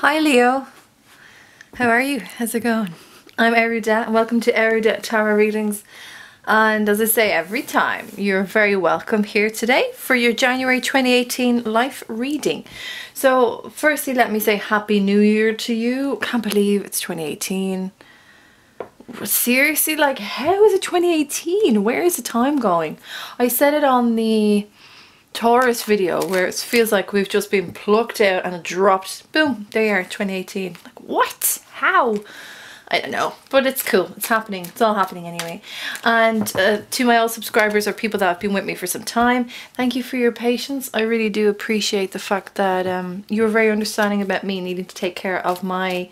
Hi Leo, how are you? How's it going? I'm Eriu and welcome to Eriu Tarot Readings, and as I say every time, you're very welcome here today for your January 2018 life reading. So firstly, let me say Happy New Year to you. Can't believe it's 2018. Seriously, like, how is it 2018? Where is the time going? I said it on the Taurus video where it feels like we've just been plucked out and dropped. Boom, there you are, 2018. Like, what? How? I don't know, but it's cool. It's happening. It's all happening anyway. And to my old subscribers or people that have been with me for some time, thank you for your patience. I really do appreciate the fact that you were very understanding about me needing to take care of my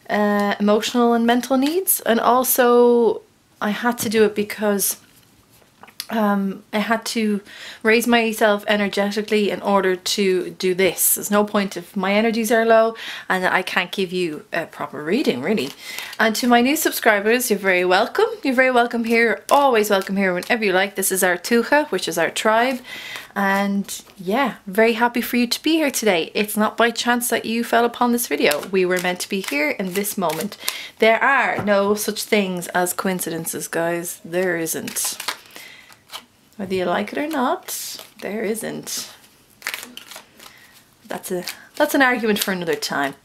emotional and mental needs. And also I had to do it because I had to raise myself energetically in order to do this. There's no point if my energies are low and I can't give you a proper reading, really. And to my new subscribers, you're very welcome. You're very welcome here, always welcome here whenever you like. This is our Tucha, which is our tribe. And yeah, very happy for you to be here today. It's not by chance that you fell upon this video. We were meant to be here in this moment. There are no such things as coincidences, guys. There isn't. Whether you like it or not, there isn't. That's an argument for another time.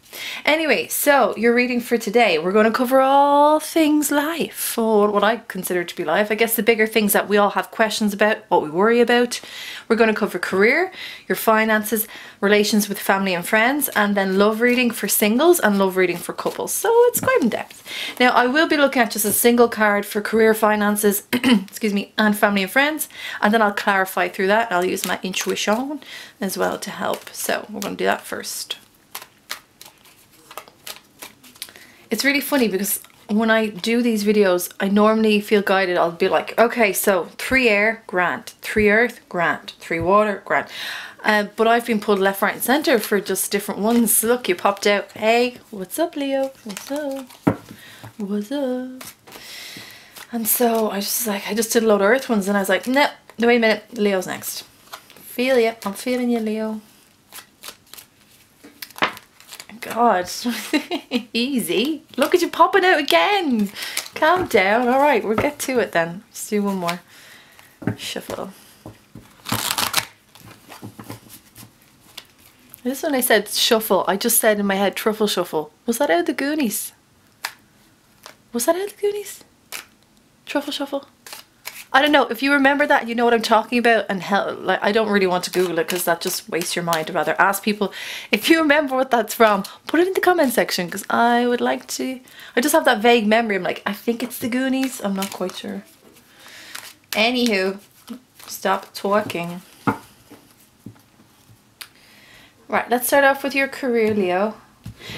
Anyway, so your reading for today, we're going to cover all things life, or what I consider to be life. I guess the bigger things that we all have questions about, what we worry about. We're going to cover career, your finances, relations with family and friends, and then love reading for singles and love reading for couples. So it's quite in depth. Now I will be looking at just a single card for career, finances, excuse me, and family and friends, and then I'll clarify through that. I'll use my intuition as well to help. So we're going to do that first. It's really funny because when I do these videos, I normally feel guided. I'll be like, okay, so 3 air, grant, 3 earth, grant, 3 water, grant. But I've been pulled left, right and centre for just different ones. Look, you popped out. Hey, what's up, Leo? What's up? What's up? And so I just did a load of earth ones and I was like, no, wait a minute, Leo's next. Feel ya, I'm feeling you, Leo. God, easy. Look at you popping out again. Calm down. All right, we'll get to it then. Let's do one more. Shuffle. This when I said shuffle, I just said in my head truffle shuffle. Was that out of the Goonies? Was that out of the Goonies? Truffle shuffle? I don't know. If you remember that, you know what I'm talking about. And hell, like, I don't really want to Google it because that just wastes your mind. I'd rather ask people if you remember what that's from. Put it in the comment section because I would like to. I just have that vague memory. I'm like, I think it's the Goonies. I'm not quite sure. Anywho, stop talking. Right, let's start off with your career, Leo.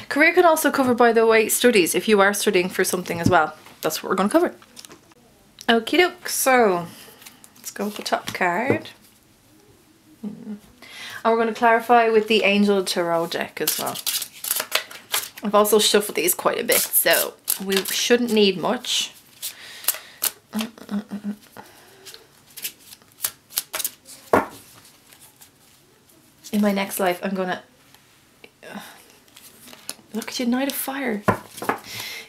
Career can also cover, by the way, studies. If you are studying for something as well, that's what we're going to cover. Okie doke, so let's go with the top card. And we're going to clarify with the Angel Tarot deck as well. I've also shuffled these quite a bit, so we shouldn't need much. In my next life, I'm going to... Look at you, Knight of Fire.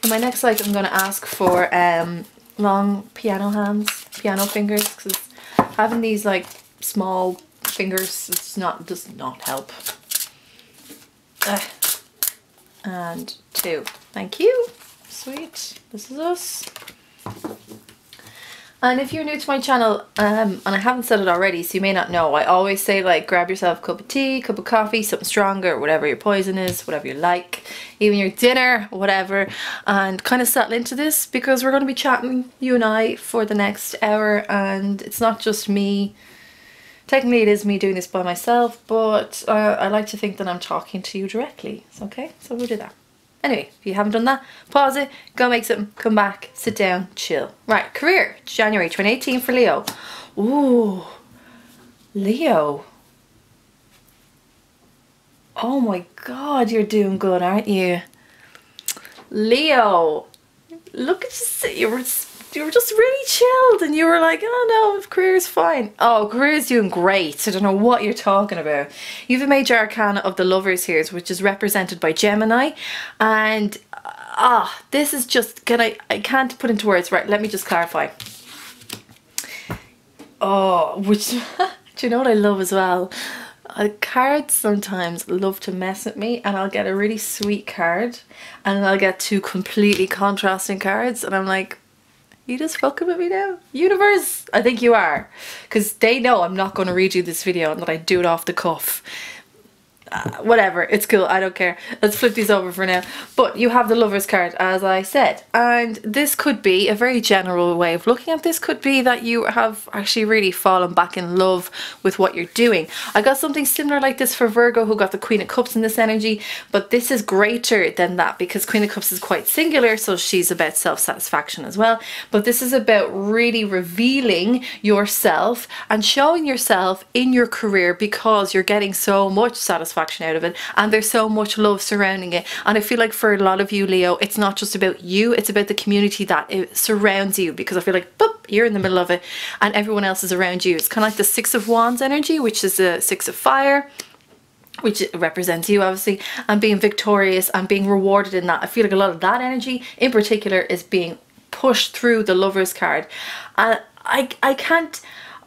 In my next life, I'm going to ask for... long piano hands, piano fingers, because having these like small fingers does not help. And 2. Thank you. Sweet. This is us. And if you're new to my channel, and I haven't said it already, so you may not know, I always say, like, grab yourself a cup of tea, cup of coffee, something stronger, whatever your poison is, whatever you like, even your dinner, whatever, and kind of settle into this because we're going to be chatting, you and I, for the next hour, and it's not just me. Technically, it is me doing this by myself, but I like to think that I'm talking to you directly. It's okay, so we'll do that. Anyway, if you haven't done that, pause it, go make something, come back, sit down, chill. Right, career, January 2018 for Leo. Ooh, Leo. Oh my God, you're doing good, aren't you? Leo, look at you, you're you were just really chilled, and you were like, oh no, career's fine. Oh, career's doing great. I don't know what you're talking about. You have a major arcana of the Lovers here, which is represented by Gemini, and this is just, I can't put into words. Right, let me just clarify. Oh, which do you know what I love as well? Cards sometimes love to mess with me, and I'll get a really sweet card and then I'll get two completely contrasting cards, and I'm like, you just fucking with me now, universe? I think you are, because they know I'm not going to read you this video and that I do it off the cuff. Whatever, it's cool, I don't care. Let's flip these over for now. But you have the Lovers card, as I said, and this could be a very general way of looking at this. Could be that you have actually really fallen back in love with what you're doing. I got something similar like this for Virgo, who got the Queen of Cups in this energy, but this is greater than that, because Queen of Cups is quite singular, so she's about self-satisfaction as well. But this is about really revealing yourself and showing yourself in your career, because you're getting so much satisfaction out of it, and there's so much love surrounding it. And I feel like for a lot of you, Leo, it's not just about you, it's about the community that it surrounds you, because I feel like, boop, you're in the middle of it and everyone else is around you. It's kind of like the Six of Wands energy, which is the Six of Fire, which represents you obviously, and being victorious and being rewarded in that. I feel like a lot of that energy in particular is being pushed through the Lovers card, and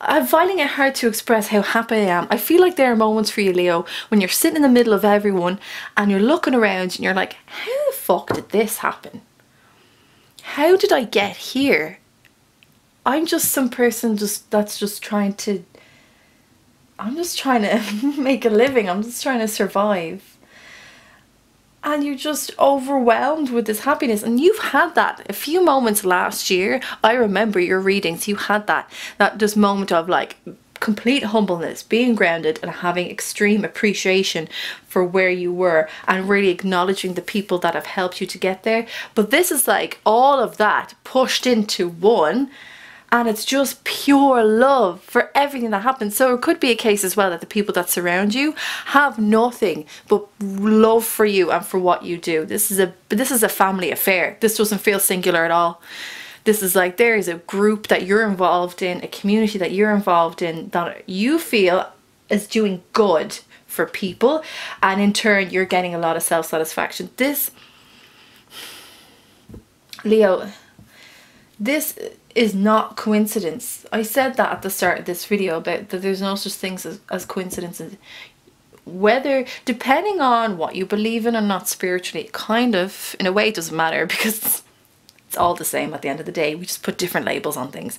I'm finding it hard to express how happy I am. I feel like there are moments for you, Leo, when you're sitting in the middle of everyone and you're looking around and you're like, how the fuck did this happen? How did I get here? I'm just some person that's just trying to make a living. I'm just trying to survive. And you're just overwhelmed with this happiness. And you've had that a few moments last year. I remember your readings. You had that this moment of like complete humbleness, being grounded and having extreme appreciation for where you were, and really acknowledging the people that have helped you to get there. But this is like all of that pushed into one, and it's just pure love for everything that happens. So it could be a case as well that the people that surround you have nothing but love for you and for what you do. This is a family affair. This doesn't feel singular at all. This is like, there is a group that you're involved in, a community that you're involved in, that you feel is doing good for people, and in turn you're getting a lot of self-satisfaction. This, Leo, this is not coincidence. I said that at the start of this video, about that there's no such things as coincidences. Whether, depending on what you believe in or not spiritually, kind of, in a way it doesn't matter, because it's all the same at the end of the day. We just put different labels on things.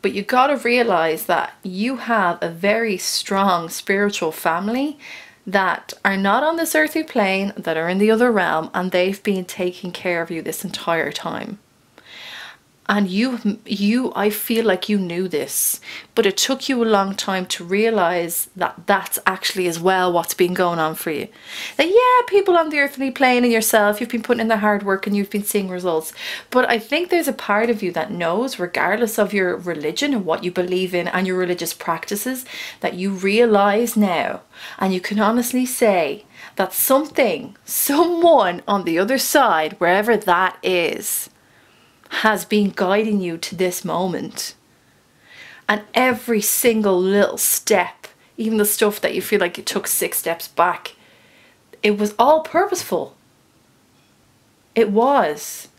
But you got to realize that you have a very strong spiritual family that are not on this earthly plane, that are in the other realm, and they've been taking care of you this entire time. And I feel like you knew this, but it took you a long time to realize that that's actually as well what's been going on for you. That yeah, people on the earthly plane and yourself, you've been putting in the hard work and you've been seeing results. But I think there's a part of you that knows, regardless of your religion and what you believe in and your religious practices, that you realize now, and you can honestly say that someone on the other side, wherever that is, has been guiding you to this moment. And every single little step, even the stuff that you feel like it took 6 steps back, it was all purposeful. It was.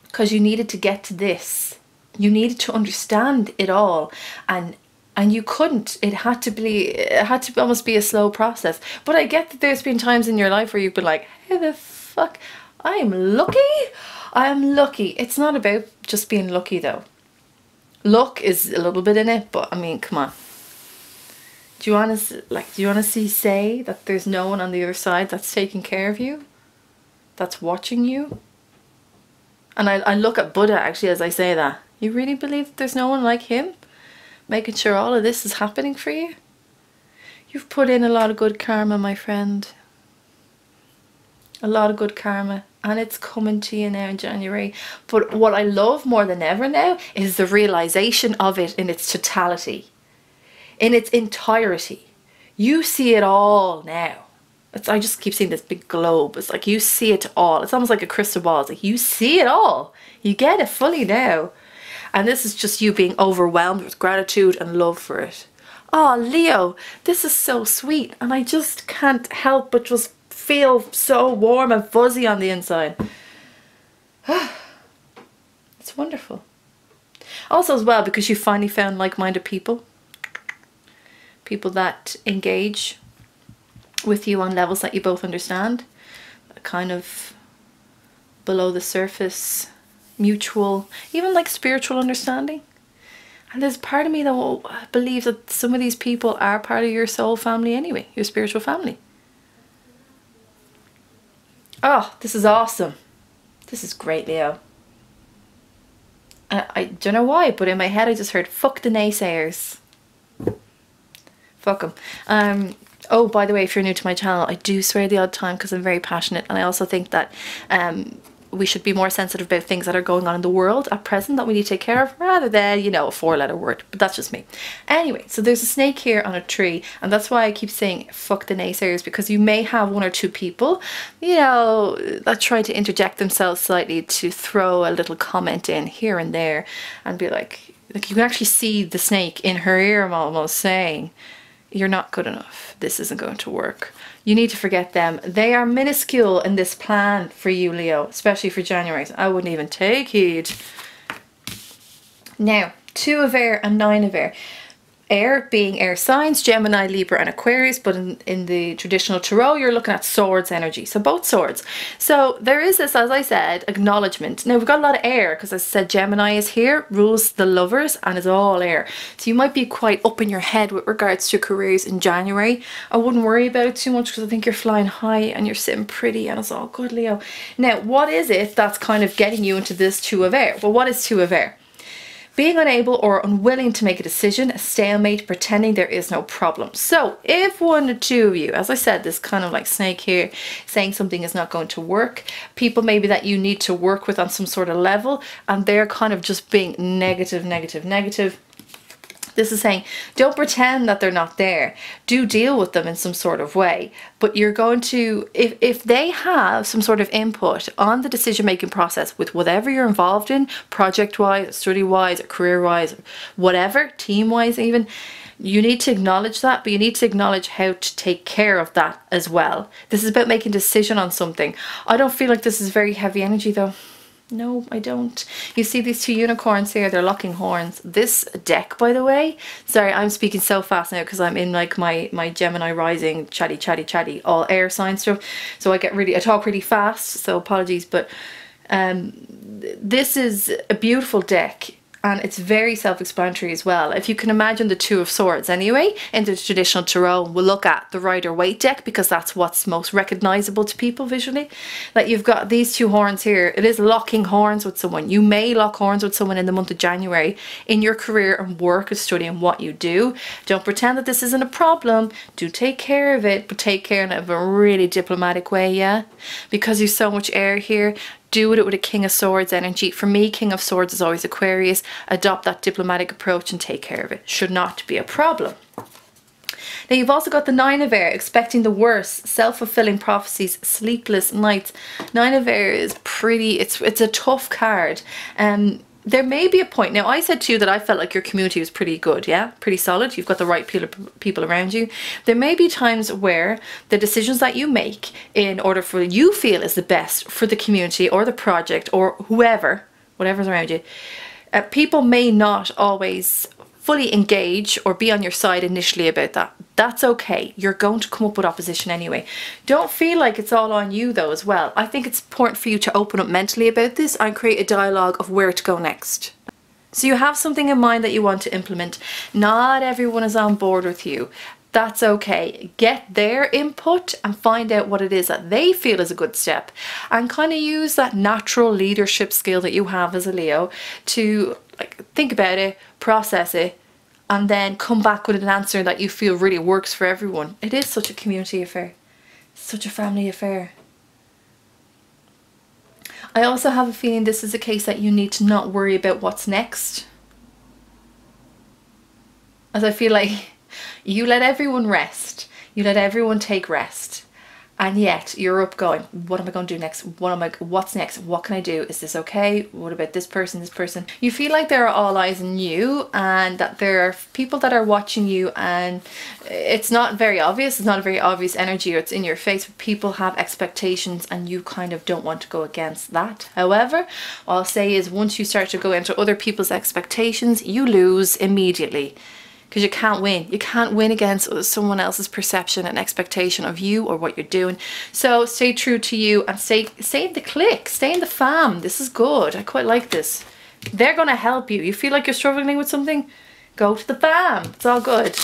Because you needed to get to this. You needed to understand it all. And you couldn't. It had to almost be a slow process. But I get that there's been times in your life where you've been like, how the fuck? I'm lucky. I am lucky. It's not about just being lucky though. Luck is a little bit in it, but I mean, come on. Do you want to say that there's no one on the other side that's taking care of you? That's watching you? And I look at Buddha actually as I say that. You really believe that there's no one like him making sure all of this is happening for you? You've put in a lot of good karma, my friend. A lot of good karma, and it's coming to you now in January. But what I love more than ever now is the realization of it in its totality, in its entirety. You see it all now. I just keep seeing this big globe. It's like you see it all. It's almost like a crystal ball. It's like you see it all. You get it fully now. And this is just you being overwhelmed with gratitude and love for it. Oh, Leo, this is so sweet. And I just can't help but just feel so warm and fuzzy on the inside. It's wonderful. Also as well, because you finally found like-minded people. People that engage with you on levels that you both understand. Kind of below the surface, mutual, even like spiritual understanding. And there's part of me that believes that some of these people are part of your soul family anyway, your spiritual family. Oh, this is awesome. This is great, Leo. I don't know why, but in my head I just heard, fuck the naysayers. Fuck them. Oh, by the way, if you're new to my channel, I do swear the odd time because I'm very passionate, and I also think that we should be more sensitive about things that are going on in the world at present that we need to take care of, rather than, you know, a 4-letter word. But that's just me. Anyway, so there's a snake here on a tree, and that's why I keep saying fuck the naysayers, because you may have 1 or 2 people, you know, that try to interject themselves slightly to throw a little comment in here and there and be like you can actually see the snake in her ear almost saying, you're not good enough. This isn't going to work. You need to forget them. They are minuscule in this plan for you, Leo, especially for January. I wouldn't even take heed. Now, 2 of air and 9 of air. Air being air signs, Gemini, Libra and Aquarius, but in the traditional tarot you're looking at swords energy, so both swords. So there is this, as I said, acknowledgement. Now we've got a lot of air because, as I said, Gemini is here, rules the lovers and is all air. So you might be quite up in your head with regards to careers in January. I wouldn't worry about it too much because I think you're flying high and you're sitting pretty and it's all good, Leo. Now what is it that's kind of getting you into this 2 of air? Well, what is 2 of air? Being unable or unwilling to make a decision, a stalemate, pretending there is no problem. So if 1 or 2 of you, as I said, this kind of like snake here, saying something is not going to work, people maybe that you need to work with on some sort of level, and they're kind of just being negative, negative, negative. This is saying, don't pretend that they're not there. Do deal with them in some sort of way. But you're going to, if they have some sort of input on the decision-making process with whatever you're involved in, project-wise, study-wise, or career-wise, whatever, team-wise even, you need to acknowledge that, but you need to acknowledge how to take care of that as well. This is about making a decision on something. I don't feel like this is very heavy energy though. No, I don't. You see these 2 unicorns here, they're locking horns. This deck, by the way, sorry, I'm speaking so fast now because I'm in like my Gemini rising, chatty, all air sign stuff. So I talk really fast, so apologies, but this is a beautiful deck. And it's very self-explanatory as well. If you can imagine the 2 of swords anyway, in the traditional tarot, we'll look at the Rider-Waite deck because that's what's most recognizable to people visually. Like you've got these 2 horns here. It is locking horns with someone. You may lock horns with someone in the month of January in your career and work and study and what you do. Don't pretend that this isn't a problem. Do take care of it, but take care in a really diplomatic way, yeah? Because you've so much air here. Do it with a King of Swords energy. For me, King of Swords is always Aquarius. Adopt that diplomatic approach and take care of it. Should not be a problem. Now you've also got the 9 of air, expecting the worst, self-fulfilling prophecies, sleepless nights. 9 of air is pretty, it's a tough card. There may be a point, now I said to you that I felt like your community was pretty good, yeah? Pretty solid, you've got the right people around you. There may be times where the decisions that you make in order for you feel is the best for the community or the project or whatever's around you, people may not always fully engage or be on your side initially about that. That's okay. You're going to come up with opposition anyway. Don't feel like it's all on you though as well. I think it's important for you to open up mentally about this and create a dialogue of where to go next. So you have something in mind that you want to implement. Not everyone is on board with you. That's okay. Get their input and find out what it is that they feel is a good step, and kind of use that natural leadership skill that you have as a Leo to like think about it, process it, and then come back with an answer that you feel really works for everyone. It is such a community affair, such a family affair. I also have a feeling this is a case that you need to not worry about what's next, as I feel like you let everyone rest, you let everyone take rest, And yet you're up going, what am I going to do next? What's next? What can I do? Is this okay? What about this person, this person? You feel like there are all eyes on you, and that there are people that are watching you, and it's not very obvious. It's not a very obvious energy, or it's in your face, but people have expectations and you kind of don't want to go against that. However, all I'll say is once you start to go into other people's expectations, you lose immediately. Because you can't win. You can't win against someone else's perception and expectation of you or what you're doing. So stay true to you and stay in the clique, stay in the fam. This is good. I quite like this. They're going to help you. You feel like you're struggling with something? Go to the fam. It's all good.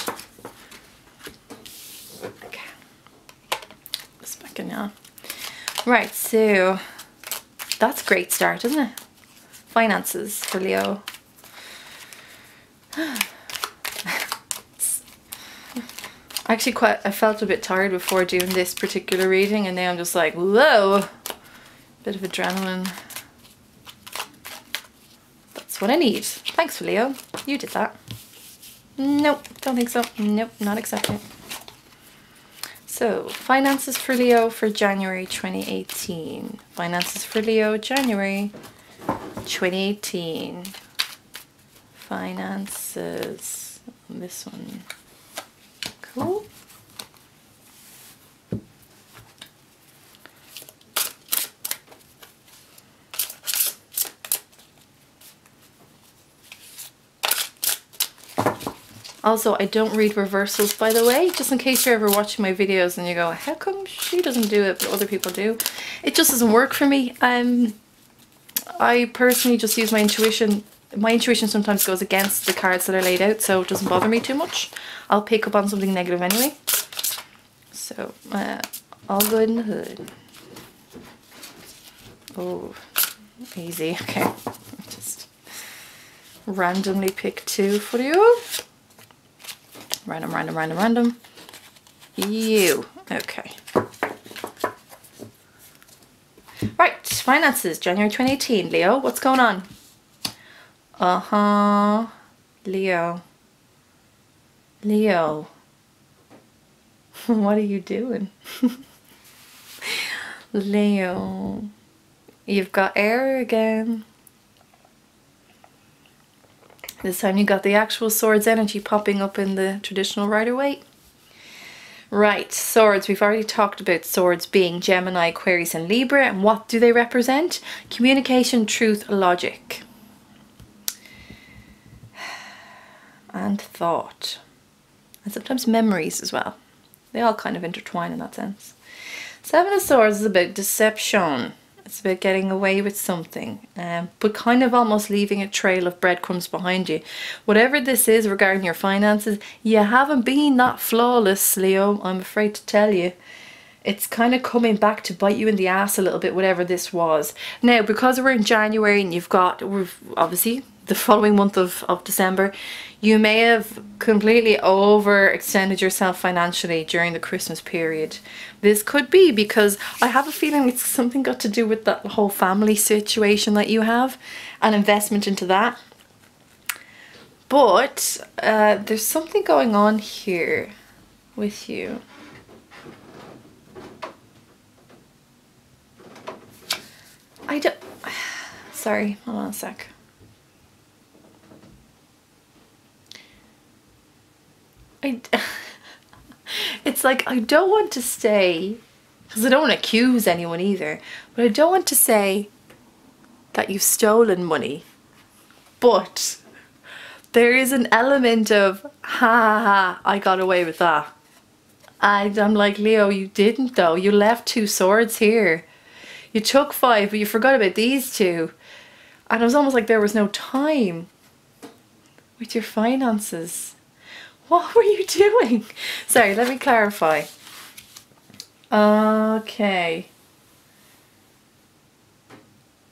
Okay. Just back in now. Right, so that's a great start, isn't it? Finances for Leo. Actually, I felt a bit tired before doing this particular reading, and now I'm just like, whoa, bit of adrenaline. That's what I need. Thanks, Leo. You did that. Nope, don't think so. Nope, not accepting. So, finances for Leo for January 2018. Finances for Leo, January 2018. Finances. This one. Cool. Also, I don't read reversals, by the way, just in case you're ever watching my videos and you go, how come she doesn't do it but other people do? It just doesn't work for me. I personally just use my intuition. My intuition sometimes goes against the cards that are laid out, so it doesn't bother me too much. I'll pick up on something negative anyway. So, all good in the hood. Oh, easy. Okay. Just randomly pick two for you. Random, random, random, random. You. Okay. Right, finances, January 2018. Leo, what's going on? Uh-huh. Leo. Leo. What are you doing? Leo. You've got air again. This time you got the actual swords energy popping up in the traditional Rider-Waite. Right, swords. We've already talked about swords being Gemini, Aquarius and Libra. And what do they represent? Communication, truth, logic. And thought. And sometimes memories as well. They all kind of intertwine in that sense. Seven of Swords is about deception. It's about getting away with something, but kind of almost leaving a trail of breadcrumbs behind you. Whatever this is regarding your finances, you haven't been that flawless, Leo, I'm afraid to tell you. It's kind of coming back to bite you in the ass a little bit, whatever this was. Now, because we're in January and we're obviously the following month of December, you may have completely overextended yourself financially during the Christmas period. This could be because I have a feeling it's something got to do with that whole family situation that you have, an investment into that. But there's something going on here with you. Sorry, hold on a sec. It's like, I don't want to say, because I don't want to accuse anyone either, but I don't want to say that you've stolen money, but there is an element of, ha, I got away with that. And I'm like, Leo, you didn't though. You left two swords here. You took five, but you forgot about these two. And it was almost like there was no time with your finances. What were you doing? Sorry, let me clarify. Okay.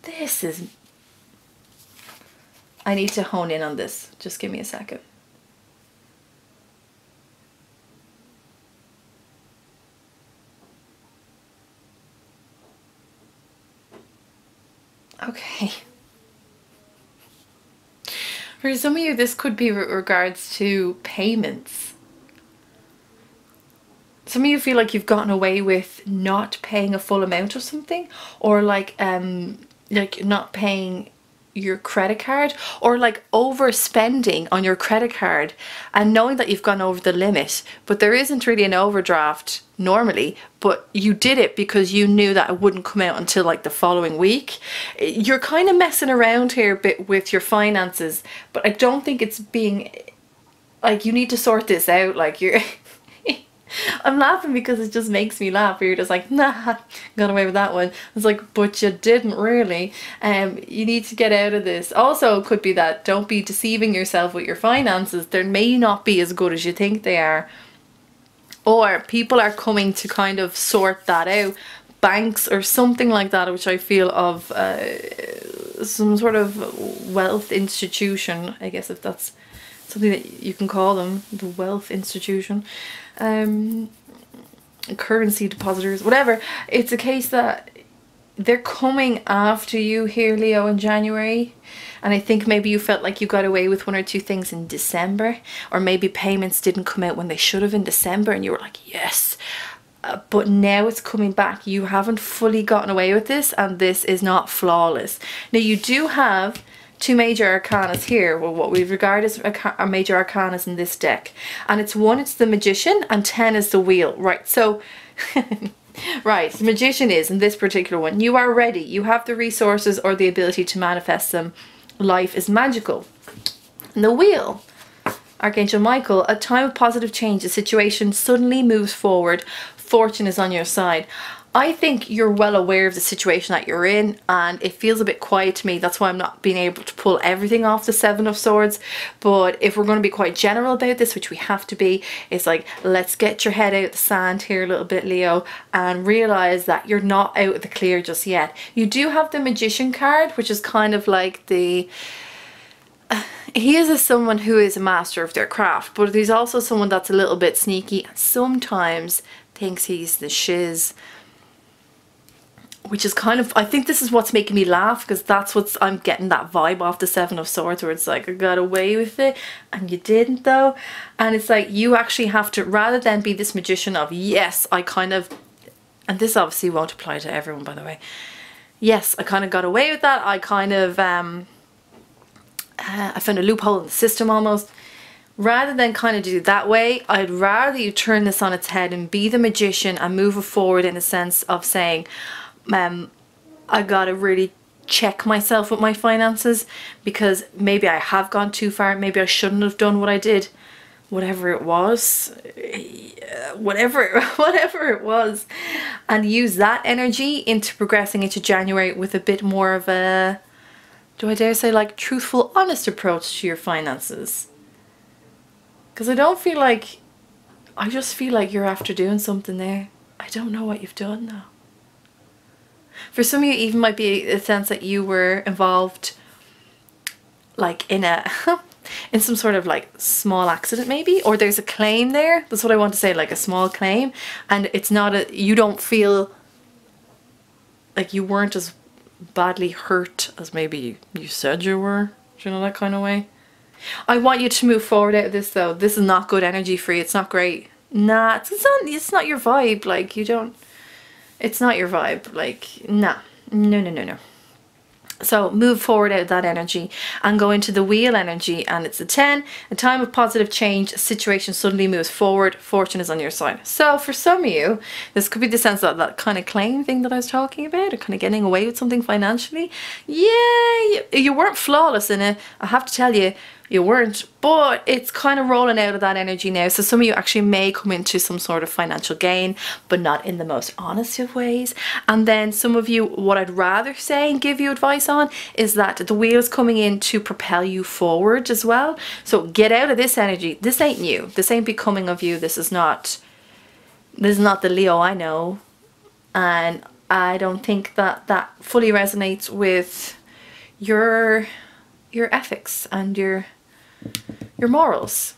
This is... I need to hone in on this. Just give me a second. Okay. For some of you, this could be with regards to payments. Some of you feel like you've gotten away with not paying a full amount of something, or like not paying your credit card, or like overspending on your credit card and knowing that you've gone over the limit, but there isn't really an overdraft normally, but you did it because you knew that it wouldn't come out until like the following week. You're kind of messing around here a bit with your finances, but I don't think it's being like, you need to sort this out. Like, you're I'm laughing because it just makes me laugh. You're just like, nah, got away with that one. It's like, but you didn't really. You need to get out of this. Also, it could be that don't be deceiving yourself with your finances. They may not be as good as you think they are. Or people are coming to kind of sort that out. Banks or something like that, which I feel of some sort of wealth institution, I guess, if that's something that you can call them, the wealth institution. Currency depositors, whatever. It's a case that they're coming after you here, Leo, in January. And I think maybe you felt like you got away with one or two things in December, or maybe payments didn't come out when they should have in December and you were like, yes. But now it's coming back. You haven't fully gotten away with this, and this is not flawless. Now, you do have two major arcanas here, well, what we regard as our major arcanas in this deck, and it's 1, it's the Magician, and 10 is the Wheel, right? So right, the Magician is, in this particular one, you are ready, you have the resources or the ability to manifest them. Life is magical. And the Wheel, Archangel Michael, a time of positive change, the situation suddenly moves forward, fortune is on your side. I think you're well aware of the situation that you're in, and it feels a bit quiet to me. That's why I'm not being able to pull everything off the 7 of Swords. But if we're going to be quite general about this, which we have to be, it's like, let's get your head out of the sand here a little bit, Leo, and realize that you're not out of the clear just yet. You do have the Magician card, which is kind of like the... he is someone who is a master of their craft, but he's also someone that's a little bit sneaky and sometimes thinks he's the shiz. Which is kind of, I think this is what's making me laugh, because that's what's, I'm getting that vibe off the 7 of Swords, where it's like, I got away with it and you didn't though. And it's like, you actually have to, rather than be this magician of, yes, I kind of, and this obviously won't apply to everyone, by the way. Yes, I kind of got away with that. I kind of, I found a loophole in the system almost. Rather than kind of do it that way, I'd rather you turn this on its head and be the magician and move it forward in a sense of saying, I gotta really check myself with my finances, because maybe I have gone too far, maybe I shouldn't have done what I did, whatever it was, whatever it was, and use that energy into progressing into January with a bit more of a, do I dare say, like, truthful, honest approach to your finances. Because I don't feel like, I just feel like you're after doing something there. I don't know what you've done though. For some of you, even might be a sense that you were involved, like in a, in some sort of like small accident maybe, or there's a claim there. That's what I want to say, like a small claim, and it's not a, you don't feel like you weren't as badly hurt as maybe you said you were. Do you know, that kind of way? I want you to move forward out of this though. This is not good energy for you. It's not great. Nah, it's not your vibe. Like, you don't, it's not your vibe. Like, nah. No. So move forward out of that energy and go into the Wheel energy, and it's a 10, a time of positive change, a situation suddenly moves forward, fortune is on your side. So for some of you, this could be the sense that that kind of claim thing that I was talking about, or kind of getting away with something financially. Yeah, you weren't flawless in it, I have to tell you. You weren't, but it's kind of rolling out of that energy now. So some of you actually may come into some sort of financial gain, but not in the most honest of ways. And then some of you, what I'd rather say and give you advice on is that the Wheel is coming in to propel you forward as well. So get out of this energy. This ain't you. This ain't becoming of you. This is not the Leo I know. And I don't think that that fully resonates with your ethics and your morals.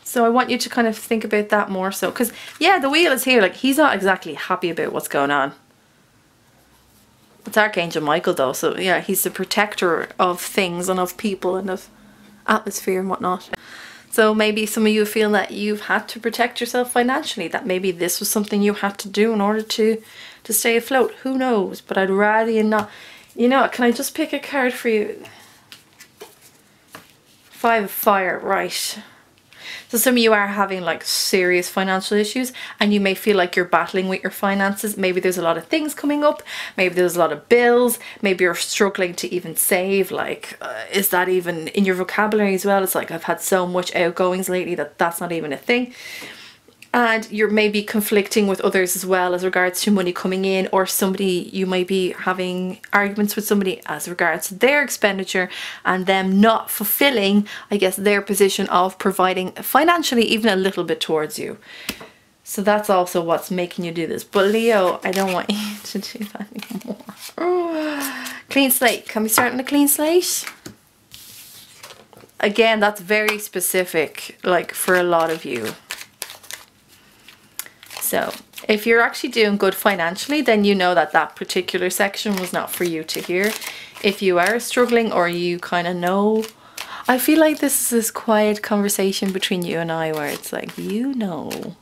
So I want you to kind of think about that more so, because yeah, the Wheel is here, like he's not exactly happy about what's going on. It's Archangel Michael though, so yeah, he's the protector of things and of people and of atmosphere and whatnot. So maybe some of you feel that you've had to protect yourself financially, that maybe this was something you had to do in order to stay afloat. Who knows? But I'd rather you not. You know what, can I just pick a card for you? Five of Fire, right. So some of you are having like serious financial issues, and you may feel like you're battling with your finances. Maybe there's a lot of things coming up. Maybe there's a lot of bills. Maybe you're struggling to even save. Like, is that even in your vocabulary as well? It's like, I've had so much outgoings lately that that's not even a thing. And you're maybe conflicting with others as well as regards to money coming in, or somebody, you might be having arguments with somebody as regards to their expenditure and them not fulfilling, I guess, their position of providing financially even a little bit towards you. So that's also what's making you do this. But Leo, I don't want you to do that anymore. Clean slate. Can we start on a clean slate? Again, that's very specific, like for a lot of you. So if you're actually doing good financially, then you know that that particular section was not for you to hear. If you are struggling, or you kind of know, I feel like this is this quiet conversation between you and I where it's like, you know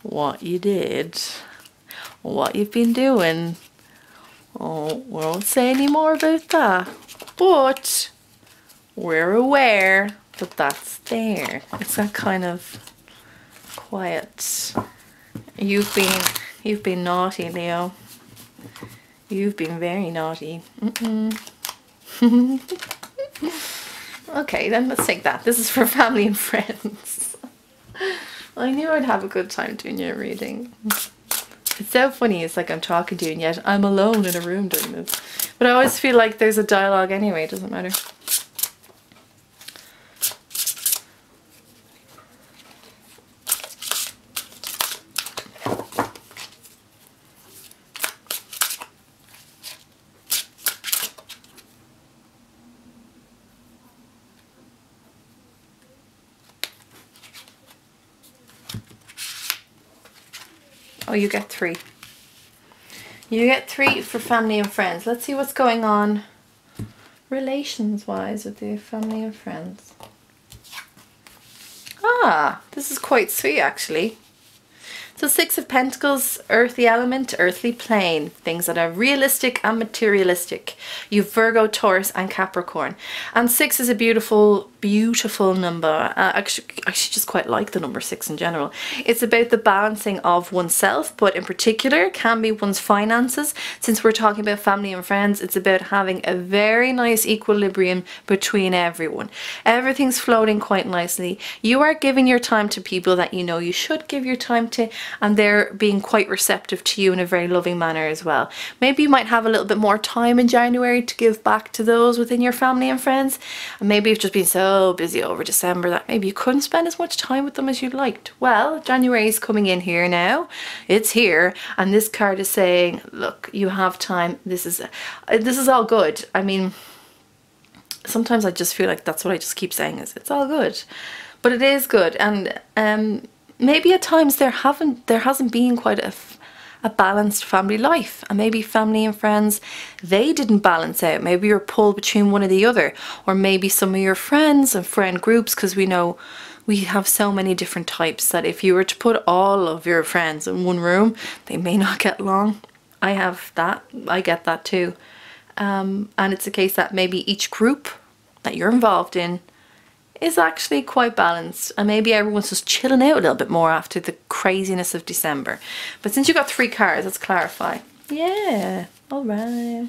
what you did, what you've been doing. Oh, we won't say any more about that, but we're aware that that's there. It's that kind of quiet. You've been naughty, Leo. You've been very naughty. Okay, then let's take that. This is for family and friends. I knew I'd have a good time doing your reading. It's so funny, it's like I'm talking to you and yet I'm alone in a room doing this. But I always feel like there's a dialogue anyway, it doesn't matter. Oh, you get 3. You get 3 for family and friends. Let's see what's going on relations-wise with your family and friends. Ah, this is quite sweet actually. So 6 of Pentacles, earthly element, earthly plane, things that are realistic and materialistic. You've Virgo, Taurus and Capricorn. And 6 is a beautiful, beautiful number. Actually, I just quite like the number 6 in general. It's about the balancing of oneself, but in particular can be one's finances. Since we're talking about family and friends, it's about having a very nice equilibrium between everyone. Everything's floating quite nicely. You are giving your time to people that you know you should give your time to, and they're being quite receptive to you in a very loving manner as well. Maybe you might have a little bit more time in January to give back to those within your family and friends, and maybe you've just been so busy over December that maybe you couldn't spend as much time with them as you'd liked. Well, January is coming in here now. It's here, and this card is saying, look, you have time. This is all good. I mean, sometimes I just feel like that's what I just keep saying, is it's all good, but it is good. And maybe at times there hasn't been quite a balanced family life, and maybe family and friends, they didn't balance out. Maybe you're pulled between one or the other, or maybe some of your friends and friend groups, because we know we have so many different types that if you were to put all of your friends in one room, they may not get along. I have that, I get that too. And it's a case that maybe each group that you're involved in is actually quite balanced, and maybe everyone's just chilling out a little bit more after the craziness of December. But since you got 3 cards, let's clarify. Yeah, all right.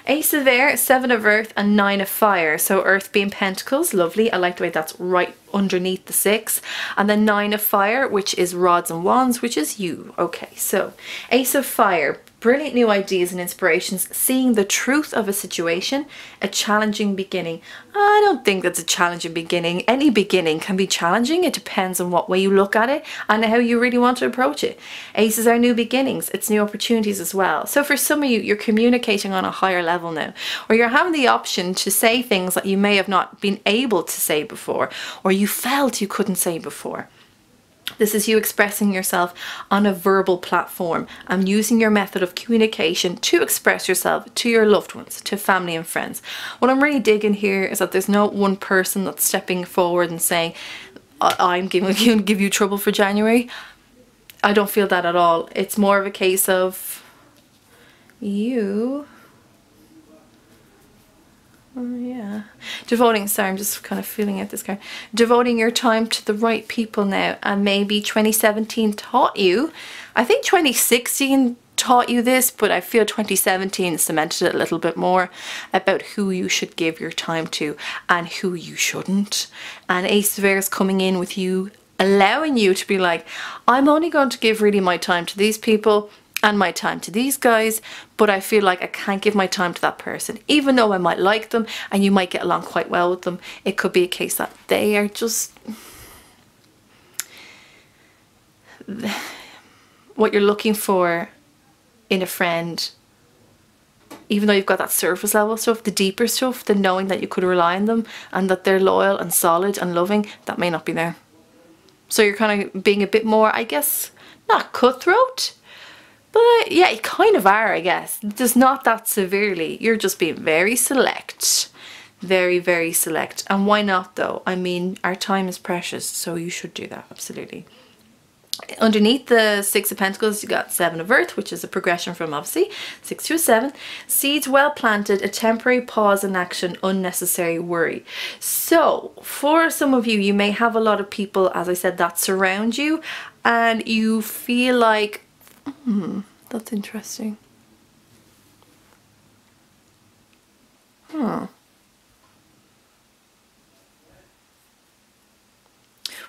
Ace of Air, 7 of Earth and 9 of Fire. So Earth being Pentacles, lovely. I like the way that's right underneath the 6. And then 9 of Fire, which is Rods and Wands, which is you. Okay, so Ace of Fire, brilliant new ideas and inspirations, seeing the truth of a situation, a challenging beginning. I don't think that's a challenging beginning. Any beginning can be challenging. It depends on what way you look at it and how you really want to approach it. Aces are new beginnings. It's new opportunities as well. So for some of you, you're communicating on a higher level now, or you're having the option to say things that you may have not been able to say before, or you felt you couldn't say before. This is you expressing yourself on a verbal platform and using your method of communication to express yourself to your loved ones, to family and friends. What I'm really digging here is that there's no one person that's stepping forward and saying, I'm going to give you trouble for January. I don't feel that at all. It's more of a case of you... yeah, devoting, sorry, I'm just kind of feeling out this card, devoting your time to the right people now. And maybe 2017 taught you, I think 2016 taught you this, but I feel 2017 cemented it a little bit more about who you should give your time to and who you shouldn't. And Ace of Airs coming in with you, allowing you to be like, I'm only going to give really my time to these people and my time to these guys, but I feel like I can't give my time to that person, even though I might like them and you might get along quite well with them. It could be a case that they are just what you're looking for in a friend, even though you've got that surface level stuff, the deeper stuff, the knowing that you could rely on them and that they're loyal and solid and loving, that may not be there. So you're kind of being a bit more, I guess, not cutthroat, but yeah, you kind of are, I guess. Just not that severely. You're just being very select. Very, very select. And why not though? I mean, our time is precious, so you should do that, absolutely. Underneath the Six of Pentacles, you got Seven of Earth, which is a progression from obviously 6 to a 7. Seeds well planted, a temporary pause in action, unnecessary worry. So for some of you, you may have a lot of people, as I said, that surround you, and you feel like, that's interesting.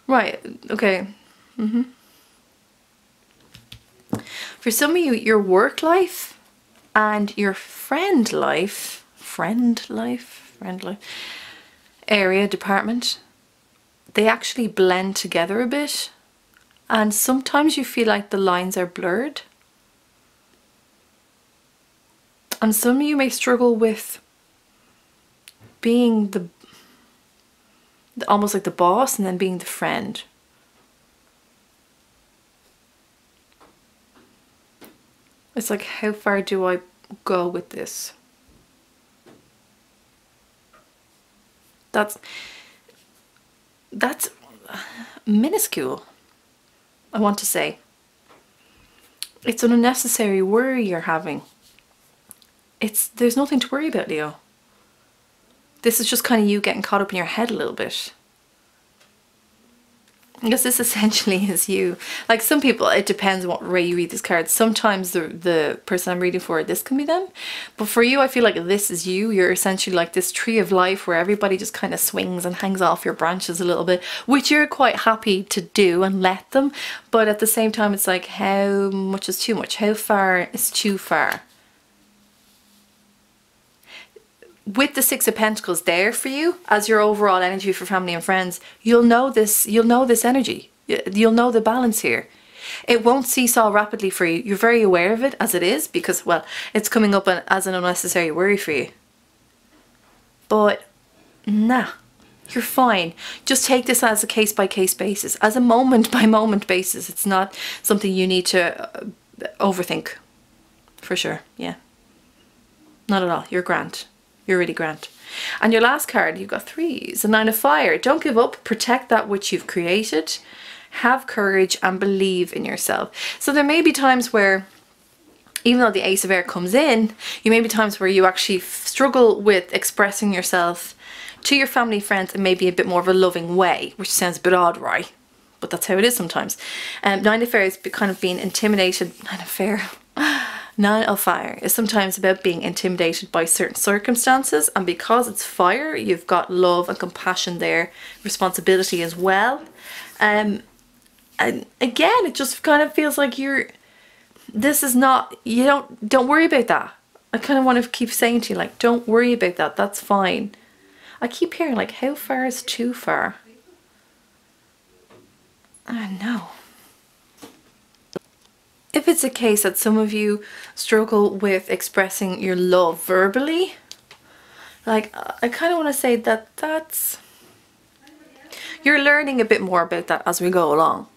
Right, okay. For some of you, your work life and your friend life, area, department, they actually blend together a bit. And sometimes you feel like the lines are blurred. And some of you may struggle with being the almost like the boss and then being the friend. It's like, how far do I go with this? That's minuscule, I want to say. It's an unnecessary worry you're having. There's nothing to worry about, Leo. This is just kind of you getting caught up in your head a little bit. Because this essentially is you. Like some people, it depends on what way you read these cards. Sometimes the person I'm reading for, this can be them. But for you, I feel like this is you. You're essentially like this tree of life where everybody just kind of swings and hangs off your branches a little bit, which you're quite happy to do and let them. But at the same time, it's like, how much is too much? How far is too far? With the Six of Pentacles there for you as your overall energy for family and friends, you'll know this energy. You'll know the balance here. It won't seesaw rapidly for you. You're very aware of it as it is because, well, it's coming up as an unnecessary worry for you. But nah, you're fine. Just take this as a case-by-case basis, as a moment-by-moment basis. It's not something you need to overthink, for sure, yeah. Not at all, you're grand. You're really grand. And your last card, you've got threes, the Nine of Fire. Don't give up, protect that which you've created, have courage and believe in yourself. So there may be times where, even though the Ace of Air comes in, you may be times where you actually struggle with expressing yourself to your family, friends in maybe a bit more of a loving way, which sounds a bit odd, right? But that's how it is sometimes. Nine of Fire is kind of being intimidated. Nine of Fire is sometimes about being intimidated by certain circumstances, and because it's fire, you've got love and compassion there, responsibility as well. And again, it just kind of feels like this is not, don't worry about that. I kind of want to keep saying to you, like, don't worry about that, that's fine. I keep hearing, like, how far is too far? I know. If it's a case that some of you struggle with expressing your love verbally, like, I kind of want to say that you're learning a bit more about that as we go along.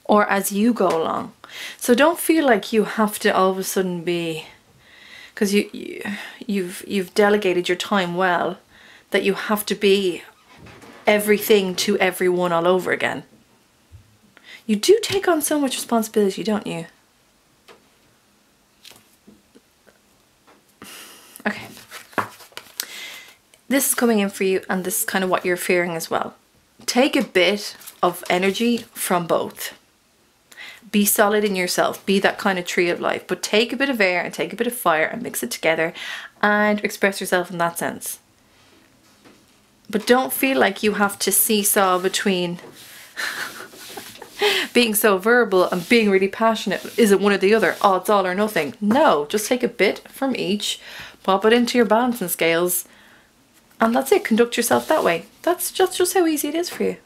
or as you go along. So don't feel like you have to all of a sudden be, because you've delegated your time well, that you have to be everything to everyone all over again. You do take on so much responsibility, don't you? Okay. This is coming in for you, and this is kind of what you're fearing as well. Take a bit of energy from both. Be solid in yourself. Be that kind of tree of life. But take a bit of air and take a bit of fire and mix it together and express yourself in that sense. But don't feel like you have to seesaw between being so verbal and being really passionate. Is it one or the other? Oh, it's all or nothing. No, just take a bit from each, pop it into your balancing scales, and that's it. Conduct yourself that way. That's just how easy it is for you.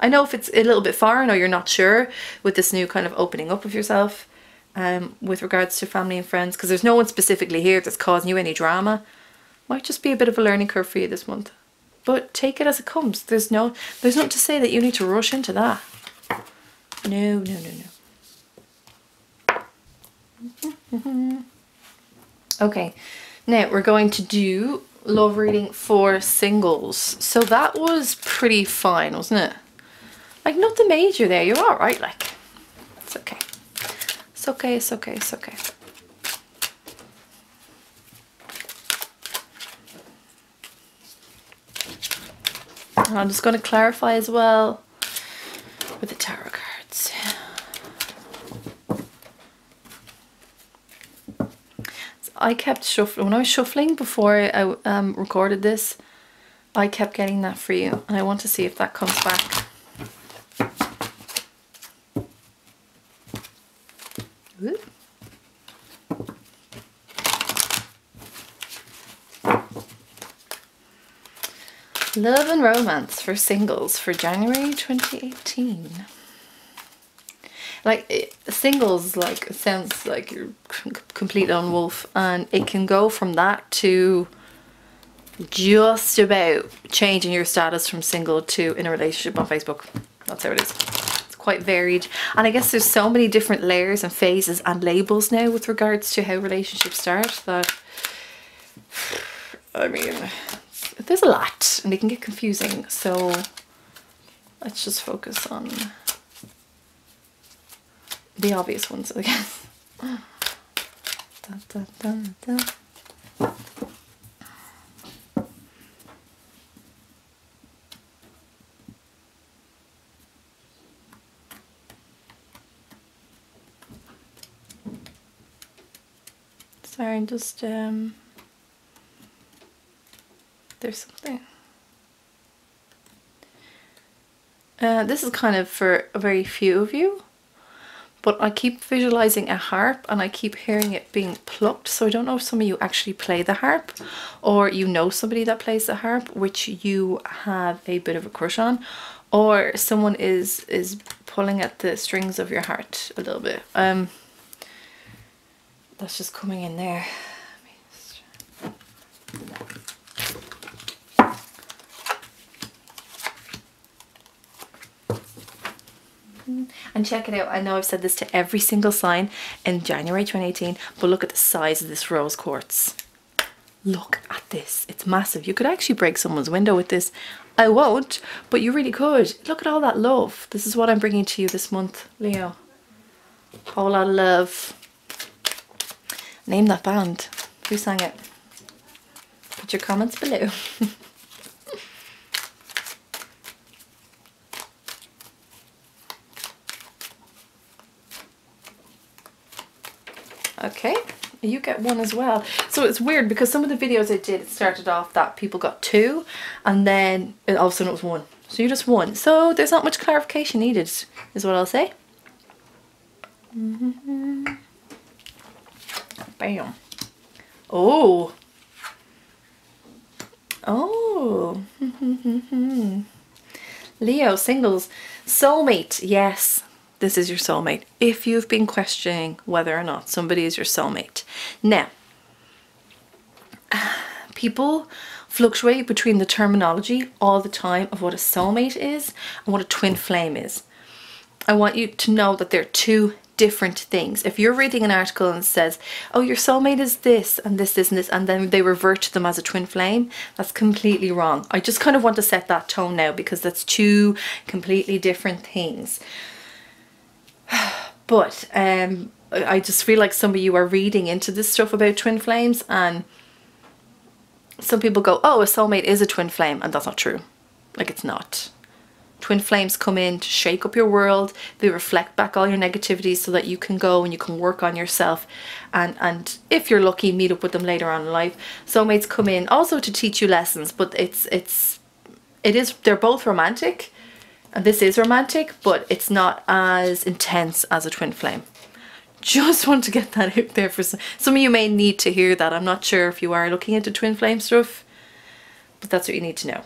I know if it's a little bit foreign or you're not sure with this new kind of opening up of yourself with regards to family and friends, because there's no one specifically here that's causing you any drama. Might just be a bit of a learning curve for you this month. But take it as it comes. There's nothing to say that you need to rush into that. No, no, no, no. Okay, now we're going to do love reading for singles. So that was pretty fine, wasn't it? Like, nothing major there. You're all right. Like, it's okay. It's okay. It's okay. It's okay. And I'm just going to clarify as well with the tarot cards. So I kept shuffling. When I was shuffling before I recorded this, I kept getting that for you. And I want to see if that comes back. Ooh. Love and romance for singles for January 2018. Like, singles, like, it sounds like you're complete lone wolf, and it can go from that to just about changing your status from single to in a relationship on Facebook. That's how it is. It's quite varied, and I guess there's so many different layers and phases and labels now with regards to how relationships start that, I mean, there's a lot and they can get confusing, so let's just focus on the obvious ones, I guess. Da, da, da, da. Sorry, just there's something. This is kind of for a very few of you, but I keep visualizing a harp and I keep hearing it being plucked, so I don't know if some of you actually play the harp or you know somebody that plays the harp which you have a bit of a crush on, or someone is pulling at the strings of your heart a little bit. That's just coming in there. And check it out. I know I've said this to every single sign in January 2018, but look at the size of this rose quartz. Look at this. It's massive. You could actually break someone's window with this. I won't, but you really could. Look at all that love. This is what I'm bringing to you this month, Leo. Whole lot of love. Name that band. Who sang it? Put your comments below. Okay, you get one as well. So it's weird because some of the videos I did, it started off that people got two and then all of a sudden it was one. So you just won. So there's not much clarification needed, is what I'll say. Bam. Oh. Oh. Leo, singles. Soulmate, yes. This is your soulmate. If you've been questioning whether or not somebody is your soulmate. Now, people fluctuate between the terminology all the time of what a soulmate is and what a twin flame is. I want you to know that they're two different things. If you're reading an article and it says, oh, your soulmate is this and this, this and this, and then they revert to them as a twin flame, that's completely wrong. I just kind of want to set that tone now, because that's two completely different things. But I just feel like some of you are reading into this stuff about twin flames, and some people go, oh, a soulmate is a twin flame, and that's not true. Like, it's not. Twin flames come in to shake up your world. They reflect back all your negativities so that you can go and you can work on yourself, and if you're lucky, meet up with them later on in life. Soulmates come in also to teach you lessons, but they're both romantic, and this is romantic, but it's not as intense as a twin flame. Just want to get that out there for some of you. May need to hear that. I'm not sure if you are looking into twin flame stuff, but that's what you need to know.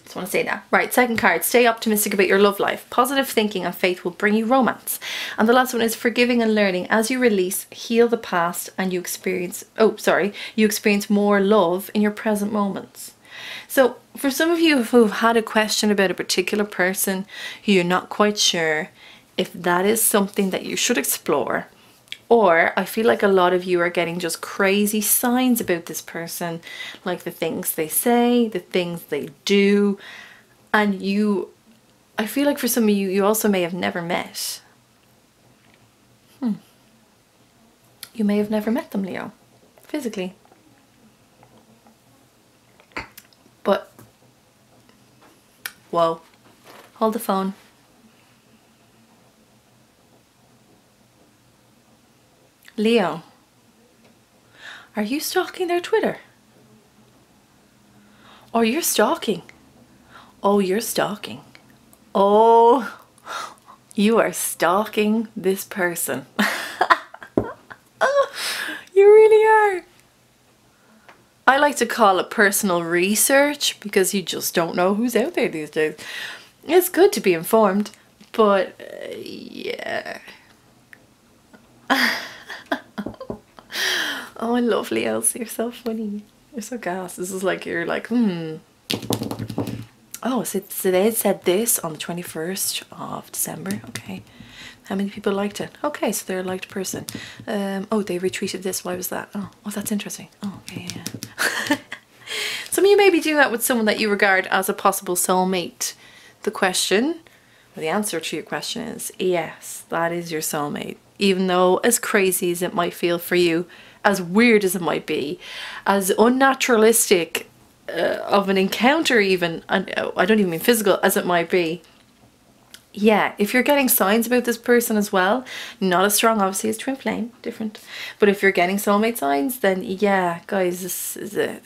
Just want to say that. Right, second card, stay optimistic about your love life. Positive thinking and faith will bring you romance. And the last one is forgiving and learning. As you release, heal the past, and you experience more love in your present moments. So for some of you who've had a question about a particular person who you're not quite sure if that is something that you should explore, or I feel like a lot of you are getting just crazy signs about this person, like the things they say, the things they do, and I feel like for some of you, you also may have never met. You may have never met them, Leo, physically. But, whoa, hold the phone. Leo, are you stalking their Twitter? Or you're stalking? Oh, you're stalking. Oh, you are stalking this person. You really are. I like to call it personal research, because you just don't know who's out there these days. It's good to be informed, but yeah. Oh, I love Leos. You're so funny. You're so gas. This is like, you're like, Oh, so they said this on the 21st of December. Okay. How many people liked it? Okay, so they're a liked person. Oh, they retweeted this. Why was that? Oh, that's interesting. Oh, okay, yeah. Some of you may be doing that with someone that you regard as a possible soulmate. The question, or the answer to your question is yes, that is your soulmate. Even though, as crazy as it might feel for you, as weird as it might be, as unnaturalistic of an encounter even, and I don't even mean physical, as it might be, yeah, if you're getting signs about this person as well, not as strong obviously as twin flame, different, but if you're getting soulmate signs, then yeah, guys, this is it.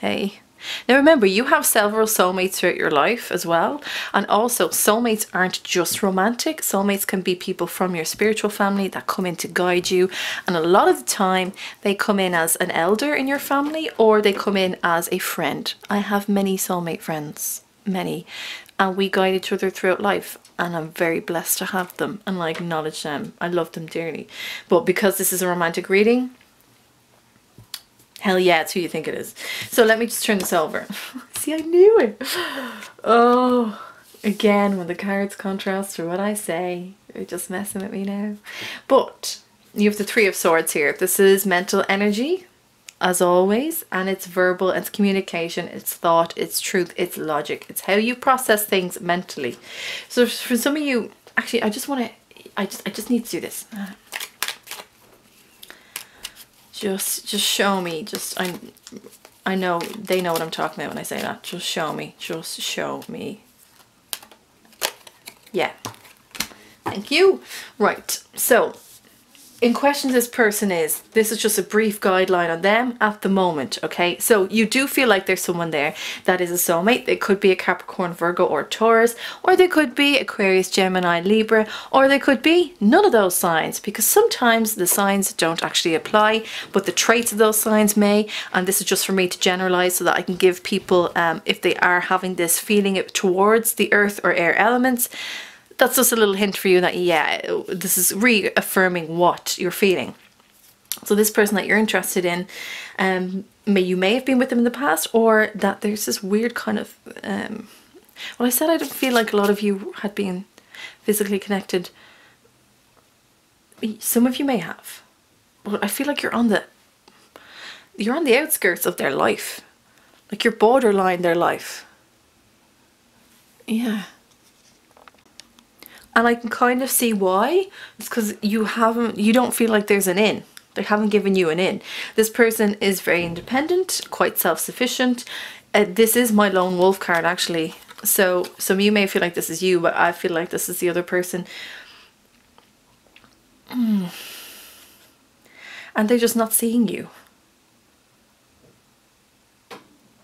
Hey. Now remember, you have several soulmates throughout your life as well, and also soulmates aren't just romantic. Soulmates can be people from your spiritual family that come in to guide you, and a lot of the time they come in as an elder in your family, or they come in as a friend. I have many soulmate friends, many, and we guide each other throughout life, and I'm very blessed to have them, and I acknowledge them. I love them dearly. But because this is a romantic reading, hell yeah, it's who you think it is. So let me just turn this over. See, I knew it. Oh, again, when the cards contrast to what I say, you're just messing with me now. But you have the Three of Swords here. This is mental energy, as always, and it's verbal, it's communication, it's thought, it's truth, it's logic. It's how you process things mentally. So for some of you, actually, I just need to do this. Just show me. I know they know what I'm talking about when I say that. Just show me. Just show me. Yeah. Thank you. Right. So, in question this person is, this is just a brief guideline on them at the moment, okay? So you do feel like there's someone there that is a soulmate. They could be a Capricorn, Virgo, or Taurus, or they could be Aquarius, Gemini, Libra, or they could be none of those signs, because sometimes the signs don't actually apply, but the traits of those signs may, and this is just for me to generalize so that I can give people, if they are having this feeling towards the earth or air elements, that's just a little hint for you that, yeah, this is reaffirming what you're feeling. So this person that you're interested in, you may have been with them in the past, or that there's this weird kind of, well, I said I don't feel like a lot of you had been, physically connected. Some of you may have, but I feel like you're on the outskirts of their life. Like you're borderline their life. Yeah. And I can kind of see why. It's because you don't feel like there's an in. They haven't given you an in. This person is very independent, quite self-sufficient. This is my lone wolf card, actually. So some of you may feel like this is you, but I feel like this is the other person. And they're just not seeing you.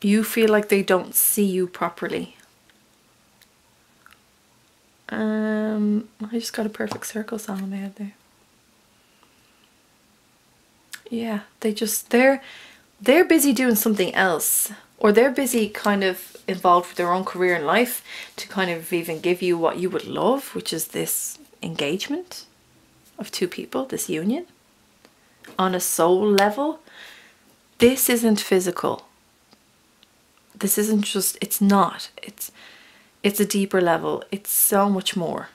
You feel like they don't see you properly. I just got a perfect circle song in my head there. Yeah, they're busy doing something else, or they're busy kind of involved with their own career in life to kind of even give you what you would love, which is this engagement of two people, this union on a soul level. This isn't physical. This isn't just, it's not. It's a deeper level. It's so much more.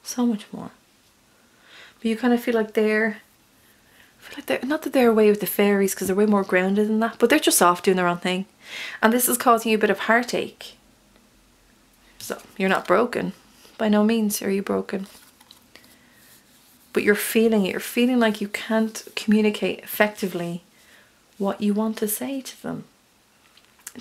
So much more. But you kind of feel like they're not that they're away with the fairies, because they're way more grounded than that, but they're just off doing their own thing. And this is causing you a bit of heartache. So you're not broken. By no means are you broken. But you're feeling it. You're feeling like you can't communicate effectively what you want to say to them.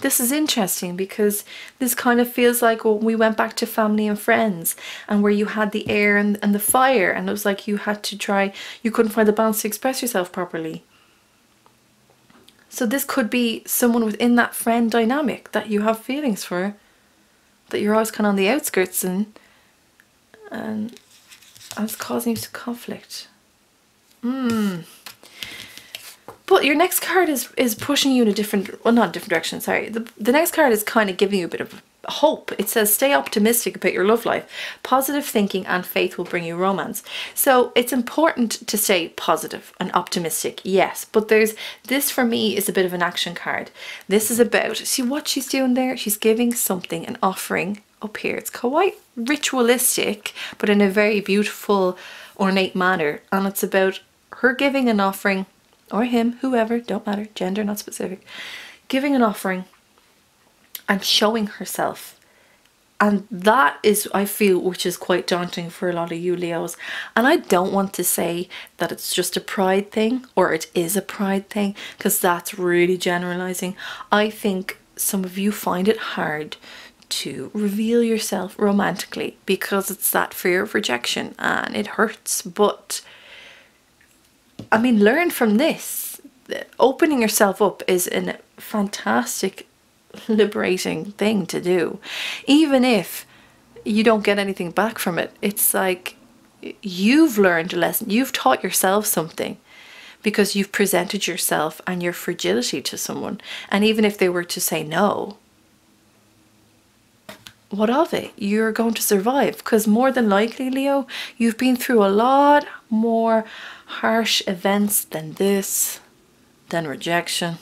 This is interesting because this kind of feels like when we went back to family and friends, and where you had the air and the fire, and it was like you had to try, you couldn't find the balance to express yourself properly. So this could be someone within that friend dynamic that you have feelings for, that you're always kind of on the outskirts and it's causing you to conflict. But your next card is pushing you in a different, well, not a different direction, sorry. The next card is kind of giving you a bit of hope. It says, stay optimistic about your love life. Positive thinking and faith will bring you romance. So it's important to stay positive and optimistic, yes. But this for me is a bit of an action card. This is about, see what she's doing there? She's giving something, an offering up here. It's quite ritualistic, but in a very beautiful, ornate manner. And it's about her giving an offering, or him, whoever, don't matter, gender not specific, giving an offering and showing herself. And that is, I feel, which is quite daunting for a lot of you Leos. And I don't want to say that it's just a pride thing, or it is a pride thing, because that's really generalizing. I think some of you find it hard to reveal yourself romantically because it's that fear of rejection and it hurts. But I mean, learn from this. Opening yourself up is a fantastic, liberating thing to do. Even if you don't get anything back from it, it's like you've learned a lesson. You've taught yourself something because you've presented yourself and your fragility to someone. And even if they were to say no, what of it? You're going to survive, because more than likely, Leo, you've been through a lot more harsh events than this, than rejection.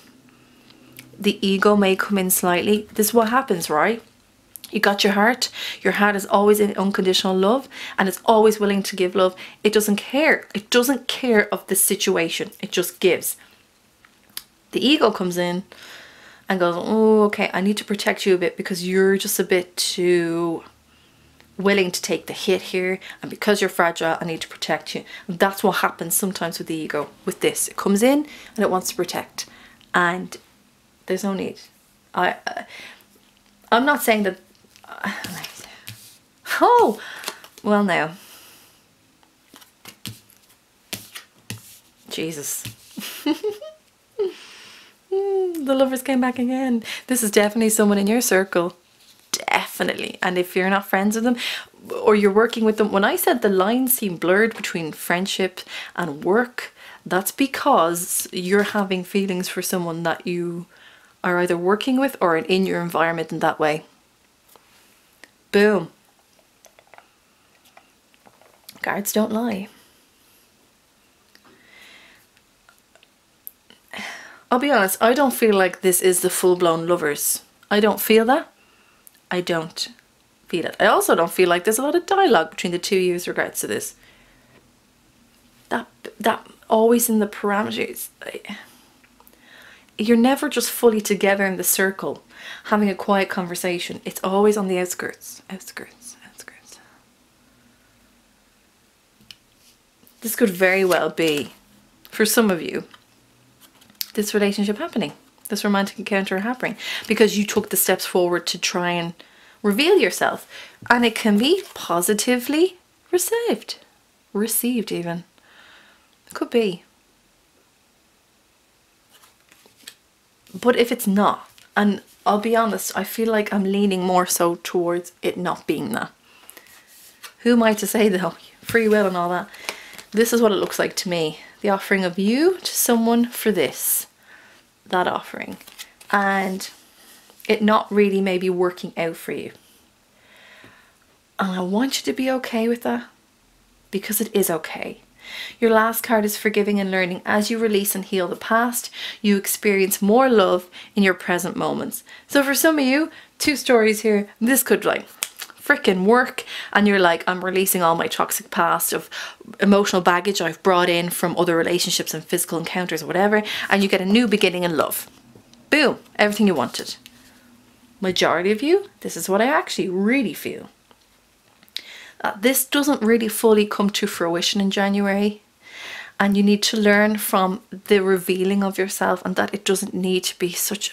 The ego may come in slightly. This is what happens, right? You got your heart is always in unconditional love, and it's always willing to give love. It doesn't care. It doesn't care of the situation. It just gives. The ego comes in and goes, oh, okay, I need to protect you a bit because you're just a bit too willing to take the hit here, and because you're fragile, I need to protect you. And that's what happens sometimes with the ego. With this, it comes in and it wants to protect, and there's no need. I'm not saying that. Oh, well now. Jesus. The lovers came back again. This is definitely someone in your circle. Definitely. And if you're not friends with them or you're working with them, when I said the lines seem blurred between friendship and work, that's because you're having feelings for someone that you are either working with or in your environment in that way. Boom. Cards don't lie. I'll be honest, I don't feel like this is the full-blown lovers. I don't feel that. I don't feel it. I also don't feel like there's a lot of dialogue between the two of you with regards to this. That always in the parameters. You're never just fully together in the circle having a quiet conversation. It's always on the outskirts. This could very well be, for some of you, this relationship happening, this romantic encounter happening, because you took the steps forward to try and reveal yourself, and it can be positively received even. It could be. But if it's not, and I'll be honest, I feel like I'm leaning more so towards it not being that. Who am I to say though? Free will and all that. This is what it looks like to me. The offering of you to someone for this. That offering. And it not really maybe working out for you. And I want you to be okay with that. Because it is okay. Your last card is forgiving and learning. As you release and heal the past, you experience more love in your present moments. So for some of you, 2 stories here, this could like freaking work, and you're like, I'm releasing all my toxic past of emotional baggage I've brought in from other relationships and physical encounters or whatever, and you get a new beginning in love. Boom, everything you wanted. Majority of you, this is what I actually really feel. This doesn't really fully come to fruition in January, and you need to learn from the revealing of yourself, and that it doesn't need to be such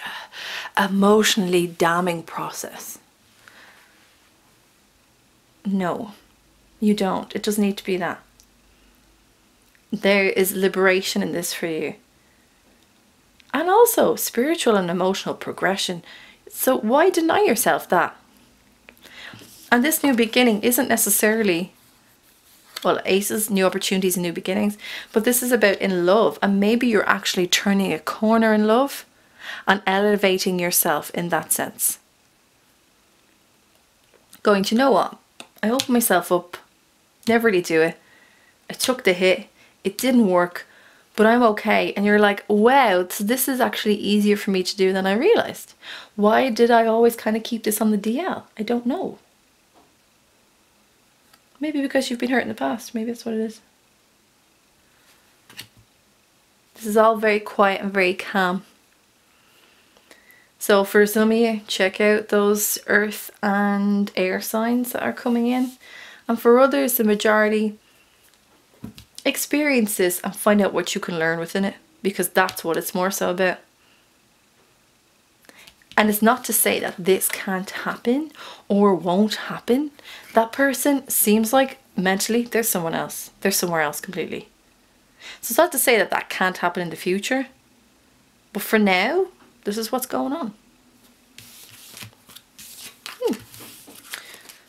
an emotionally damning process. No, you don't. It doesn't need to be that. There is liberation in this for you. And also spiritual and emotional progression. So why deny yourself that? And this new beginning isn't necessarily, well, aces, new opportunities and new beginnings, but this is about in love, and maybe you're actually turning a corner in love and elevating yourself in that sense. Going, you know what? I opened myself up, never really do it. I took the hit, it didn't work, but I'm okay. And you're like, wow, this is actually easier for me to do than I realized. Why did I always kind of keep this on the DL? I don't know. Maybe because you've been hurt in the past. Maybe that's what it is. This is all very quiet and very calm. So for some of you, check out those earth and air signs that are coming in. And for others, the majority, experience this and find out what you can learn within it. Because that's what it's more so about. And it's not to say that this can't happen or won't happen. That person seems like mentally there's someone else. They're somewhere else completely. So it's not to say that that can't happen in the future. But for now, this is what's going on.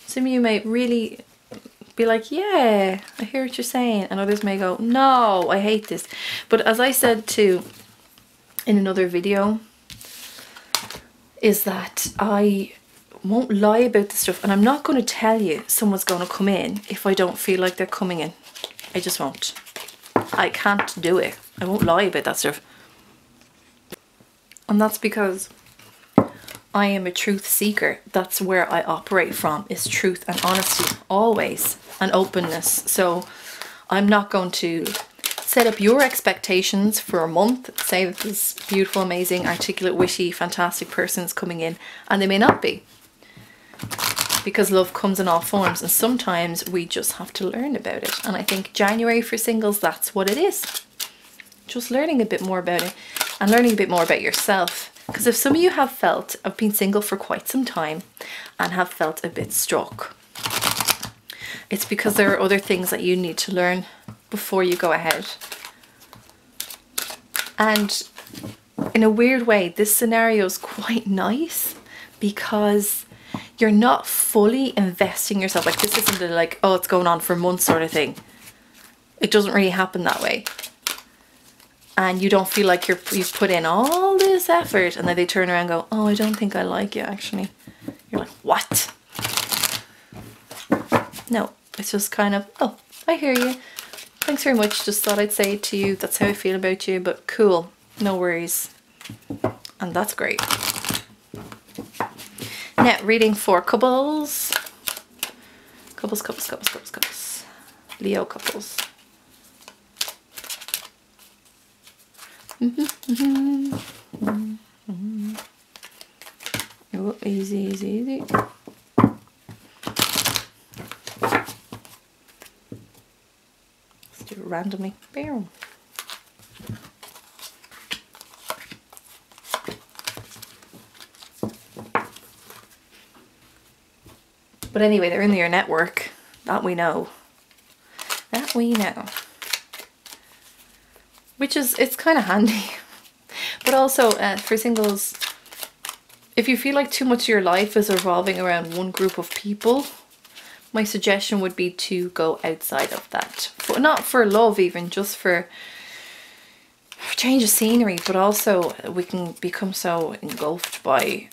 Some of you may really be like, yeah, I hear what you're saying. And others may go, no, I hate this. But as I said too in another video, is that I won't lie about this stuff. And I'm not going to tell you someone's going to come in if I don't feel like they're coming in. I just won't. I can't do it. I won't lie about that stuff. And that's because I am a truth seeker. That's where I operate from, is truth and honesty, always, and openness. So I'm not going to set up your expectations for a month, say that this beautiful, amazing, articulate, witty, fantastic person's coming in, and they may not be. Because love comes in all forms, and sometimes we just have to learn about it. And I think January for singles, that's what it is. Just learning a bit more about it and learning a bit more about yourself. Because if some of you have been single for quite some time and have felt a bit struck, it's because there are other things that you need to learn before you go ahead. And in a weird way, this scenario is quite nice because you're not fully investing yourself. Like, this isn't a like, oh, it's going on for months sort of thing. It doesn't really happen that way. And you don't feel like you've put in all this effort and then they turn around and go, oh, I don't think I like you actually. You're like, what? No, it's just kind of, oh, I hear you. Thanks very much. Just thought I'd say it to you. That's how I feel about you, but cool. No worries. And that's great. Now, reading for couples. Couples, couples, couples, couples, couples. Leo couples. Oh, easy, easy, easy. Let's do it randomly. Boom. But anyway, they're in your network. That we know. That we know. Which is, it's kind of handy. But also, for singles, if you feel like too much of your life is revolving around one group of people, my suggestion would be to go outside of that. Not for love even, just for change of scenery, but also we can become so engulfed by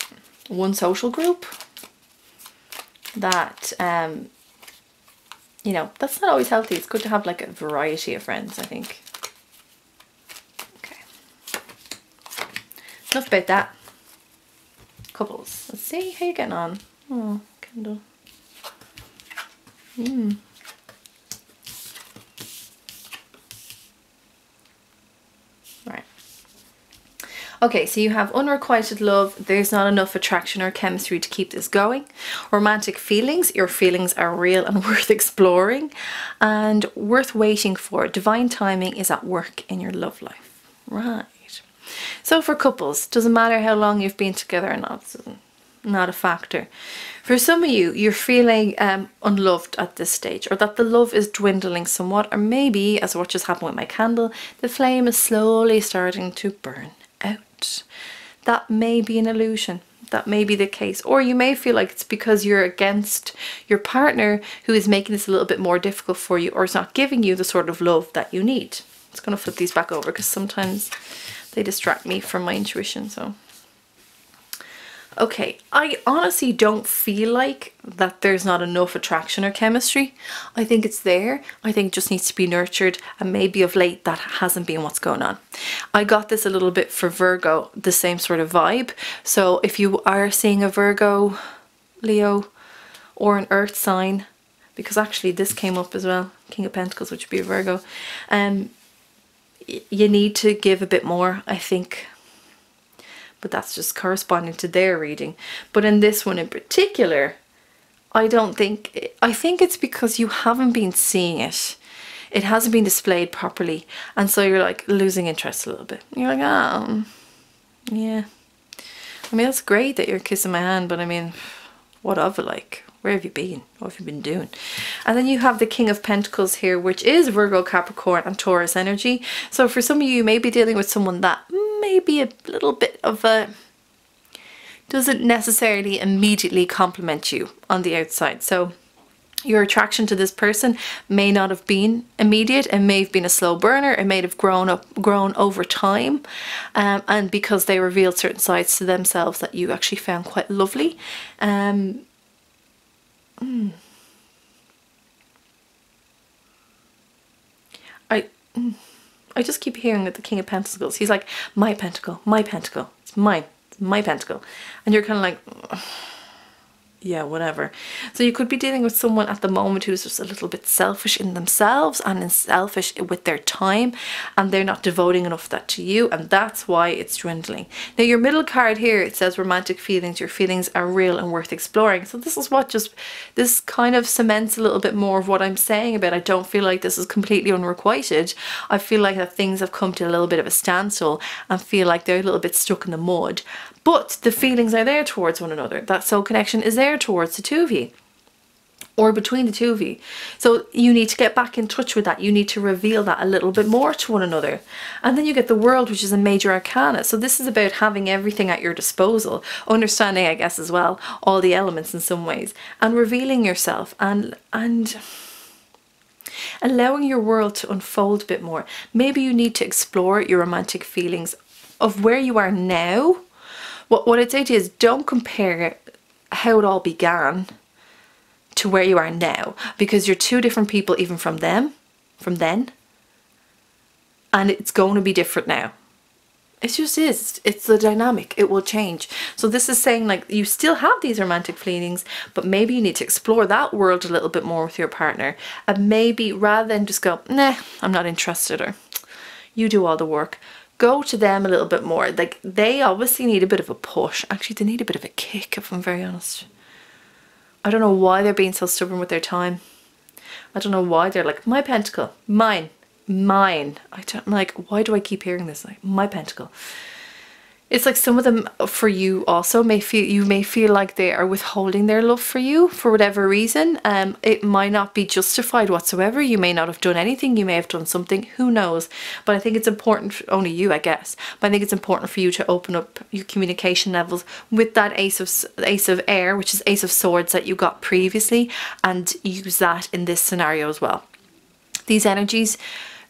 one social group that, you know, that's not always healthy. It's good to have like a variety of friends, I think. Okay. Enough about that. Couples. Let's see how you're getting on. Oh, Kendall. Right. Okay, so you have unrequited love. There's not enough attraction or chemistry to keep this going. Romantic feelings. Your feelings are real and worth exploring and worth waiting for. Divine timing is at work in your love life. Right. So for couples, doesn't matter how long you've been together or not. It's not a factor. For some of you, you're feeling unloved at this stage, or that the love is dwindling somewhat, or maybe, as what just happened with my candle, the flame is slowly starting to burn out. That may be an illusion. That may be the case. Or you may feel like it's because you're against your partner who is making this a little bit more difficult for you, or is not giving you the sort of love that you need. I'm just going to flip these back over because sometimes they distract me from my intuition. So, okay, I honestly don't feel like that there's not enough attraction or chemistry. I think it's there. I think it just needs to be nurtured, and maybe of late that hasn't been what's going on. I got this a little bit for Virgo, the same sort of vibe. So if you are seeing a Virgo, Leo, or an earth sign, because actually this came up as well, King of Pentacles, which would be a Virgo, you need to give a bit more, I think. But that's just corresponding to their reading. But in this one in particular, I think it's because you haven't been seeing it. It hasn't been displayed properly. And so you're like losing interest a little bit. You're like, oh, yeah. I mean, that's great that you're kissing my hand, but I mean, what of it, like? Where have you been? What have you been doing? And then you have the King of Pentacles here, which is Virgo, Capricorn and Taurus energy. So for some of you, you may be dealing with someone that may be a little bit of a, doesn't necessarily immediately compliment you on the outside. So your attraction to this person may not have been immediate. It may have been a slow burner. It may have grown over time. And because they revealed certain sides to themselves that you actually found quite lovely. I just keep hearing that the King of Pentacles, he's like, my pentacle, it's mine, it's my pentacle. And you're kind of like, ugh. Yeah, whatever. So you could be dealing with someone at the moment who's just a little bit selfish in themselves and selfish with their time, and they're not devoting enough of that to you, and that's why it's dwindling. Now your middle card here, it says romantic feelings. Your feelings are real and worth exploring. So this is what this kind of cements a little bit more of what I'm saying about I don't feel like this is completely unrequited. I feel like that things have come to a little bit of a standstill and feel like they're a little bit stuck in the mud. But the feelings are there towards one another. That soul connection is there towards the two of you, or between the two of you. So you need to get back in touch with that. You need to reveal that a little bit more to one another. And then you get the World, which is a major arcana. So this is about having everything at your disposal, understanding, I guess, as well, all the elements in some ways, and revealing yourself and allowing your world to unfold a bit more. Maybe you need to explore your romantic feelings of where you are now. What I'd say to you is don't compare how it all began to where you are now, because you're two different people even from then, and it's going to be different now. It just is. It's the dynamic. It will change. So this is saying like you still have these romantic feelings, but maybe you need to explore that world a little bit more with your partner. And maybe rather than just go, nah, I'm not interested, or you do all the work, go to them a little bit more. Like they obviously need a bit of a push. Actually, they need a bit of a kick, if I'm very honest. I don't know why they're being so stubborn with their time. I don't know why they're like, my pentacle, mine. I'm like, why do I keep hearing this? Like, my pentacle. It's like some of them for you also may feel like they are withholding their love for you for whatever reason. It might not be justified whatsoever. You may not have done anything. You may have done something. Who knows? But I think it's important, only you, I guess. But I think it's important for you to open up your communication levels with that Ace of Air, which is Ace of Swords that you got previously, and use that in this scenario as well. These energies,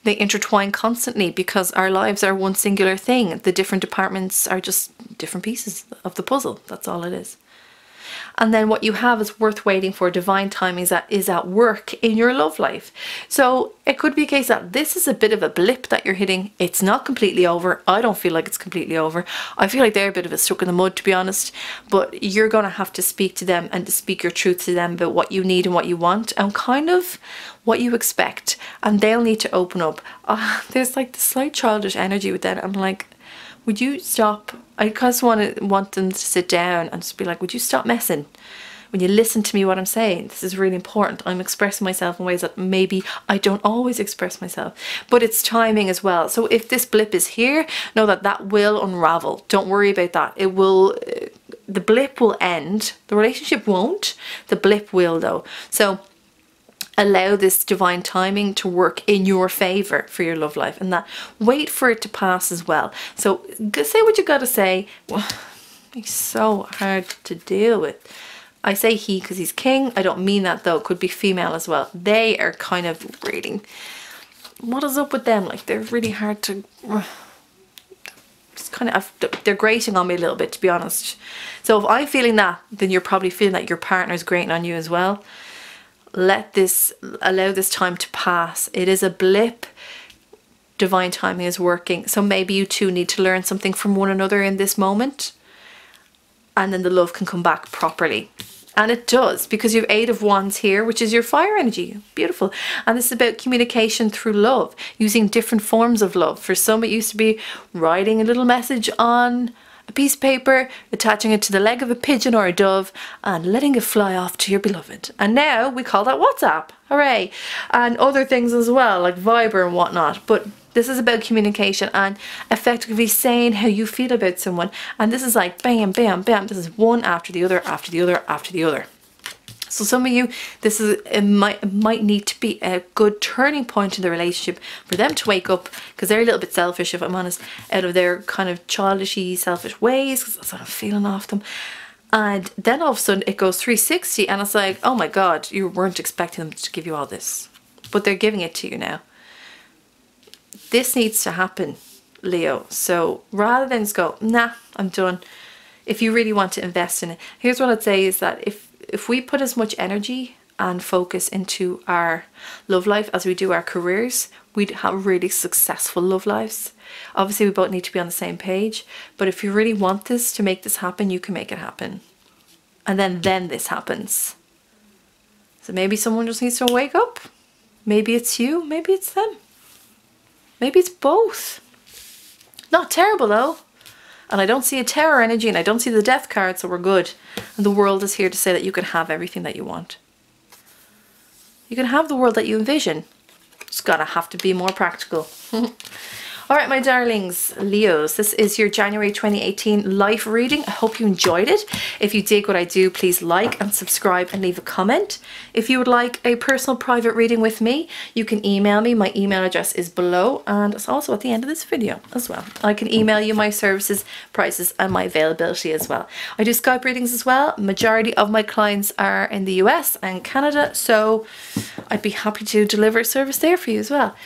they intertwine constantly because our lives are one singular thing. The different departments are just different pieces of the puzzle. That's all it is. And then what you have is worth waiting for. Divine timing is at work in your love life. So it could be a case that this is a bit of a blip that you're hitting. It's not completely over. I don't feel like it's completely over. I feel like they're a bit of a stuck in the mud, to be honest. But you're going to have to speak to them and to speak your truth to them about what you need and what you want and kind of what you expect. And they'll need to open up. There's like the slight childish energy with that. I'm like, would you stop? I just want them to sit down and just be like, would you stop messing? When you listen to me what I'm saying, this is really important. I'm expressing myself in ways that maybe I don't always express myself. But it's timing as well. So if this blip is here, know that that will unravel. Don't worry about that. It will, the blip will end. The relationship won't. The blip will though. So allow this divine timing to work in your favor for your love life, and that wait for it to pass as well. So say what you gotta say. He's so hard to deal with. I say he because he's king. I don't mean that though. It could be female as well. They are kind of reading. What is up with them? Like they're really hard to. It's kind of, they're grating on me a little bit, to be honest. So if I'm feeling that, then you're probably feeling that your partner's grating on you as well. Allow this time to pass. It is a blip. Divine timing is working. So maybe you two need to learn something from one another in this moment, and then the love can come back properly. And it does, because you have 8 of Wands here, which is your fire energy. Beautiful. And this is about communication through love, using different forms of love. For some, it used to be writing a little message on a piece of paper, attaching it to the leg of a pigeon or a dove, and letting it fly off to your beloved. And now we call that WhatsApp. Hooray. And other things as well, like Viber and whatnot. But this is about communication and effectively saying how you feel about someone. And this is like bam, bam, bam. This is one after the other, after the other, after the other. So some of you, it might need to be a good turning point in the relationship for them to wake up, because they're a little bit selfish, if I'm honest, out of their kind of childishy, selfish ways, because that's what I'm feeling off them. And then all of a sudden it goes 360 and it's like, oh my God, you weren't expecting them to give you all this, but they're giving it to you now. This needs to happen, Leo. So rather than just go, nah, I'm done. If you really want to invest in it, here's what I'd say is that if we put as much energy and focus into our love life as we do our careers, we'd have really successful love lives. Obviously, we both need to be on the same page, but if you really want this to make this happen, you can make it happen. And then this happens. So maybe someone just needs to wake up. Maybe it's you, maybe it's them. Maybe it's both. Not terrible though. And I don't see a terror energy and I don't see the death card, so we're good. And the world is here to say that you can have everything that you want. You can have the world that you envision. It's gotta have to be more practical. Alright my darlings, Leos, this is your January 2018 life reading. I hope you enjoyed it. If you dig what I do, please like and subscribe and leave a comment. If you would like a personal private reading with me, you can email me. My email address is below and it's also at the end of this video as well. I can email you my services, prices and my availability as well. I do Skype readings as well. Majority of my clients are in the US and Canada, so I'd be happy to deliver a service there for you as well.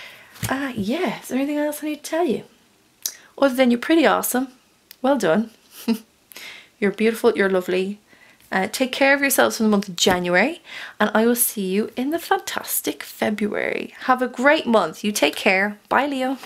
Yeah, is there anything else I need to tell you? Other than you're pretty awesome. Well done. You're beautiful, you're lovely. Take care of yourselves in the month of January, and I will see you in the fantastic February. Have a great month. You take care. Bye, Leo.